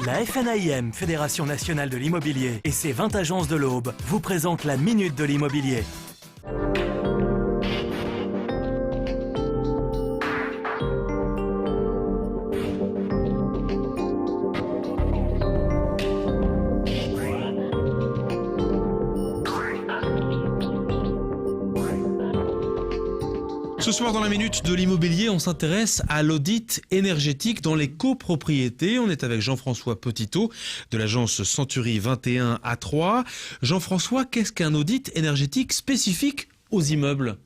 La FNAIM, Fédération nationale de l'immobilier, et ses 20 agences de l'Aube vous présentent la Minute de l'immobilier. Ce soir dans la Minute de l'immobilier, on s'intéresse à l'audit énergétique dans les copropriétés. On est avec Jean-François Petitot de l'agence Century 21 à 3. Jean-François, qu'est-ce qu'un audit énergétique spécifique aux immeubles ?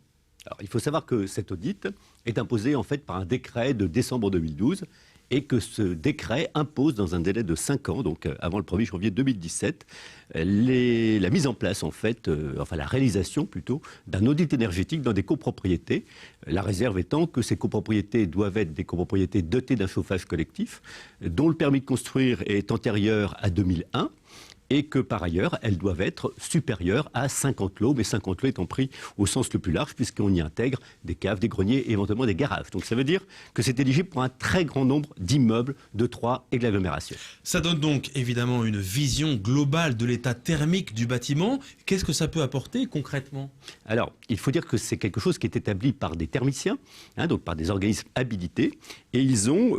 Alors, il faut savoir que cet audit est imposé en fait par un décret de décembre 2012 et que ce décret impose dans un délai de 5 ans, donc avant le 1er janvier 2017, la mise en place en fait, la réalisation plutôt, d'un audit énergétique dans des copropriétés. La réserve étant que ces copropriétés doivent être des copropriétés dotées d'un chauffage collectif, dont le permis de construire est antérieur à 2001. Et que par ailleurs, elles doivent être supérieures à 50 lots, mais 50 lots étant pris au sens le plus large, puisqu'on y intègre des caves, des greniers et éventuellement des garages. Donc ça veut dire que c'est éligible pour un très grand nombre d'immeubles de Troyes et de l'agglomération. Ça donne donc évidemment une vision globale de l'état thermique du bâtiment. Qu'est-ce que ça peut apporter concrètement ? Alors, il faut dire que c'est quelque chose qui est établi par des thermiciens, donc par des organismes habilités, et ils ont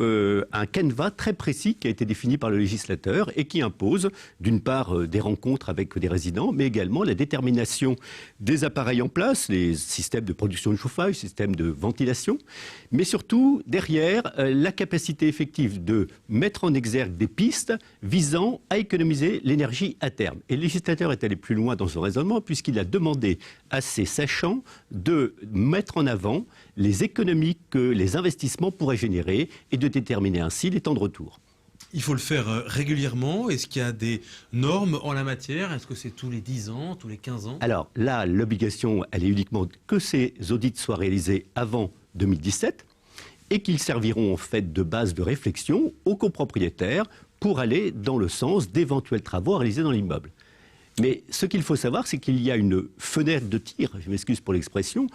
un canevas très précis qui a été défini par le législateur et qui impose, d'une part, des rencontres avec des résidents, mais également la détermination des appareils en place, les systèmes de production de chauffage, systèmes de ventilation, mais surtout, derrière, la capacité effective de mettre en exergue des pistes visant à économiser l'énergie à terme. Et le législateur est allé plus loin dans son raisonnement puisqu'il a demandé à ses sachants de mettre en avant les économies que les investissements pourraient générer et de déterminer ainsi les temps de retour. Il faut le faire régulièrement. Est-ce qu'il y a des normes en la matière ? Est-ce que c'est tous les 10 ans, tous les 15 ans ? Alors là, l'obligation, elle est uniquement que ces audits soient réalisés avant 2017 et qu'ils serviront en fait de base de réflexion aux copropriétaires pour aller dans le sens d'éventuels travaux réalisés dans l'immeuble. Mais ce qu'il faut savoir, c'est qu'il y a une fenêtre de tir, je m'excuse pour l'expression,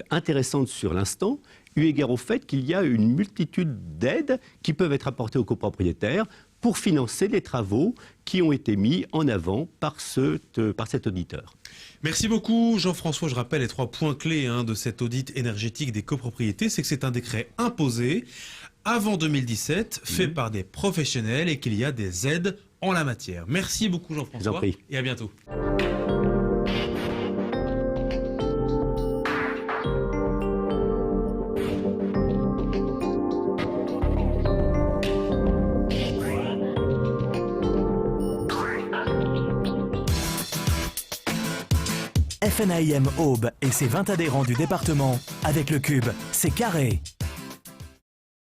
intéressante sur l'instant, eu égard au fait qu'il y a une multitude d'aides qui peuvent être apportées aux copropriétaires pour financer les travaux qui ont été mis en avant par cet auditeur. Merci beaucoup Jean-François. Je rappelle les 3 points clés de cet audit énergétique des copropriétés. C'est que c'est un décret imposé avant 2017, fait par des professionnels et qu'il y a des aides en la matière. Merci beaucoup Jean-François. Je vous en prie. Et à bientôt. FNAIM Aube et ses 20 adhérents du département, avec le Cube, c'est carré.